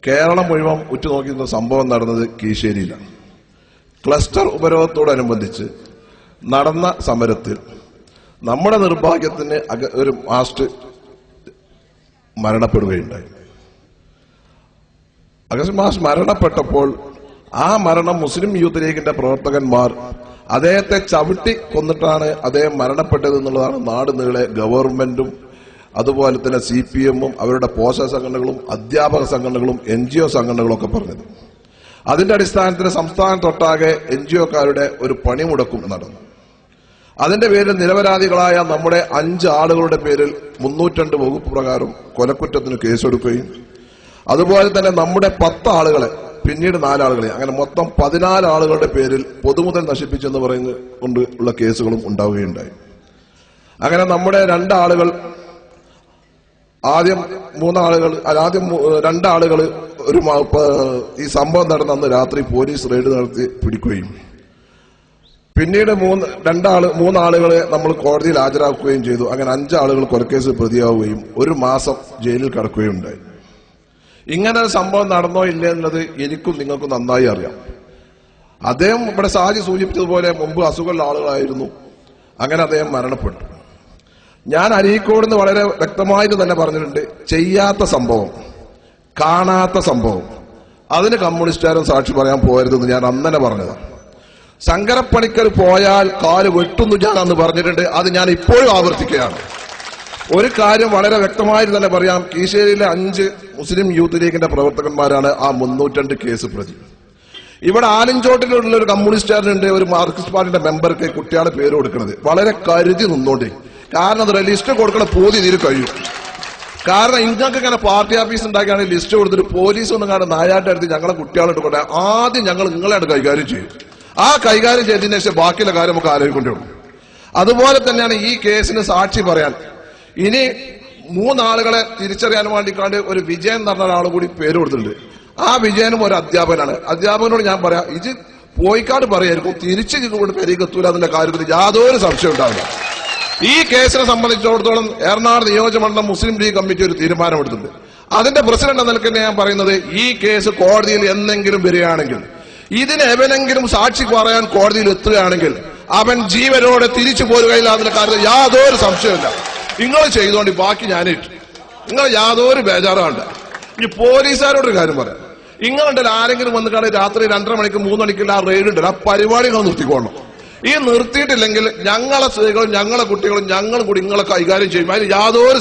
കേരളം മുഴുവൻ ഉറ്റുനോക്കുന്ന സംഭവം നടന്നത് കീശേരിയിലാണ്. ക്ലസ്റ്റർ ഉപരോധത്തോടനുബന്ധിച്ച് നടന്ന സമരത്തിൽ നമ്മുടെ നിർഭാഗ്യത്തിന് ഒരു മാസ്റ്റർ മരണപ്പെടുകയുണ്ടായി. അഗസ്റ്റ് മാസ്റ്റർ മരണപ്പെട്ടപ്പോൾ ആ മരണം മുസ്ലിം യൂത്ത് ലീഗിന്റെ പ്രവർത്തകന്മാർ അദ്ദേഹത്തെ ചവിട്ടി കൊന്നിട്ടാണ് അദ്ദേഹം മരണപ്പെട്ടത് എന്നുള്ളതാണ് നാട് നീളെ ഗവൺമെന്റും അതുപോലെ തന്നെ CPM-ഉം അവരുടെ പോഷക സംഘടനകളും അധ്യാപക സംഘടനകളും NGO സംഘടനകളും ഒക്കെ പറഞ്ഞത്. അതിന്റെ അടിസ്ഥാനത്തിൽ സംസ്ഥാനത്തൊട്ടാകെ NGO-കാരുടെ ഒരു പണിമുടക്കും നടന്നു. അതിന്റെ പേരിൽ നിരപരാധികളായ നമ്മുടെ 5 ആളുകളുടെ പേരിൽ 302 വകുപ്പ് പ്രകാരം കൊലക്കുറ്റത്തിന് കേസെടുക്കുകയും അതുപോലെ തന്നെ നമ്മുടെ 10 ആളുകളെ പിന്നീട് 4 ആളുകളെ അങ്ങനെ മൊത്തം 14 ആളുകളുടെ പേരിൽ പൊതുമുതൽ നശിപ്പിച്ചെന്ന് പറയുന്നത് ഉള്ള കേസുകളും ഉണ്ടാവുകയുണ്ടായി. അങ്ങനെ നമ്മുടെ 2 ആളുകൾ ആദ്യം 2 ആളുകൾ ഈ സംഭവം നടന്ന അന്ന് രാത്രി പോലീസ് റെയ്ഡ് നടത്തി പിടിക്കുകയും പിന്നീട് 3 ആളുകളെ നമ്മൾ കോടതിയിൽ ഹാജരാക്കുകയും ചെയ്തു. അങ്ങനെ 5 ആളുകൾ കൊലക്കേസ് പ്രതിയാവുകയും 1 മാസം ജയിലിൽ കിടക്കുകയും ഉണ്ടായി. ഇങ്ങനെ ഒരു സംഭവം നടന്നോ ഇല്ലേ എന്നുള്ളത് എനിക്കും നിങ്ങൾക്കും നന്നായി അറിയാം. അദ്ദേഹം ഇവിടെ സാജി സൂചിപ്പിച്ചതുപോലെ മുമ്പ് അസുഖമുള്ള ആളുകളായിരുന്നു. അങ്ങനെ അദ്ദേഹം മരണപ്പെട്ടു. ഞാൻ അരീക്കോട് നിന്ന് വളരെ വ്യക്തമായിട്ട് തന്നെ പറഞ്ഞിട്ടുണ്ട്, ചെയ്യാത്ത സംഭവം, കാണാത്ത സംഭവം, അതിന് കമ്മ്യൂണിസ്റ്റുകാരും സാക്ഷി പറയാൻ പോകരുതെന്ന് ഞാൻ അന്നനെ പറഞ്ഞതാണ്. ശങ്കരപ്പണിക്കർ പോയാൽ കാല് വെട്ടുന്നു ഞാൻ അന്ന് പറഞ്ഞിട്ടുണ്ട്. അത് ഞാൻ ഇപ്പോഴും ആവർത്തിക്കുകയാണ്. ഒരു കാര്യം വളരെ വ്യക്തമായിട്ട് തന്നെ പറയാം, കീശേരിയിലെ 5 മുസ്ലിം യൂത്ത് ലീഗിന്റെ പ്രവർത്തകന്മാരാണ് ആ 302 കേസ് പ്രതി. ഇവിടെ ആലിഞ്ചോട്ടിലുള്ള ഒരു കമ്മ്യൂണിസ്റ്റുകാരനുണ്ട്, ഒരു മാർക്സിസ്റ്റ് പാർട്ടിയുടെ മെമ്പർക്ക് കുട്ടികളെ പേര് കൊടുക്കുന്നത്. വളരെ കരുതി നിന്നോണ്ടേ, കാരണം അത് ലിസ്റ്റ് കൊടുക്കണ പോതി ഇതിൽ കഴിയും. കാരണം ഇങ്ങൾക്ക് ഇങ്ങനെ പാർട്ടി ഓഫീസ് ഉണ്ടാക്കിയാണ് ലിസ്റ്റ് കൊടുത്തിട്ട് പോലീസ് ഒന്നും കാണാൻ നായാട്ടെടുത്ത് ഞങ്ങളെ കുട്ടികളെ കൊണ്ടേ ആദ്യം ഞങ്ങൾ നിങ്ങളെയാണ് കൈകാര്യം ചെയ്യും. ആ കൈകാര്യം ചെയ്തതിനു ശേഷം ബാക്കിയുള്ള കാര്യം നമുക്ക് ആലോചിക്കൊണ്ടേ. അതുപോലെ തന്നെയാണ് ഈ കേസിന് സാക്ഷി പറയാൻ ഇനി 3 ആളുകളെ തിരിച്ചറിയാൻ വേണ്ടിക്കാണ്ട് ഒരു വിജയൻ എന്ന് പറഞ്ഞ ഒരാൾ കൂടി പേര് കൊടുത്തിട്ടുണ്ട്. ആ വിജയനും ഒരു അധ്യാപകനാണ്. അധ്യാപകനോട് ഞാൻ പറയാം, ഇത് പോയിക്കാട് പറയായിരിക്കും, തിരിച്ച് കൊണ്ട് പെരുകത്തൂല അതിന്റെ കാര്യത്തിൽ യാതൊരു സംശയം ഉണ്ടാവില്ല. ഈ കേസിനെ സംബന്ധിച്ചിടത്തോളം എറണാകുളം നിയോജകമണ്ഡലം മുസ്ലിം ലീഗ് കമ്മിറ്റി ഒരു തീരുമാനമെടുത്തിട്ടുണ്ട്. അതിന്റെ പ്രസിഡന്റ് എന്ന നിലയ്ക്ക് ഞാൻ പറയുന്നത്, ഈ കേസ് കോടതിയിൽ എന്തെങ്കിലും വരികയാണെങ്കിൽ, ഇതിന് എവനെങ്കിലും സാക്ഷി പറയാൻ കോടതിയിൽ എത്തുകയാണെങ്കിൽ അവൻ ജീവനോടെ തിരിച്ചു പോരുകയില്ല. അതിന്റെ കാര്യത്തിൽ യാതൊരു സംശയമില്ല. നിങ്ങൾ ചെയ്തോണ്ടി ബാക്കി ഞാനിട്ടു. നിങ്ങൾ യാതൊരു ബേജാറാണ്ട്. ഇനി പോലീസുകാരോടൊരു കാര്യം പറയാം, ഇങ്ങളുണ്ടല്ലോ ആരെങ്കിലും വന്നിട്ടാണ് രാത്രി 2:30 മണിക്ക് 3 മണിക്കുള്ള ആ റെയ്ഡ് ഉണ്ടല്ലോ, ആ പരിപാടി നിങ്ങൾ നിർത്തിക്കോണം. ഈ നിർത്തിയിട്ടില്ലെങ്കിൽ ഞങ്ങളെ സ്ത്രീകളും ഞങ്ങളെ കുട്ടികളും ഞങ്ങളും കൂടി നിങ്ങളെ കൈകാര്യം ചെയ്യും. അതിന് യാതൊരു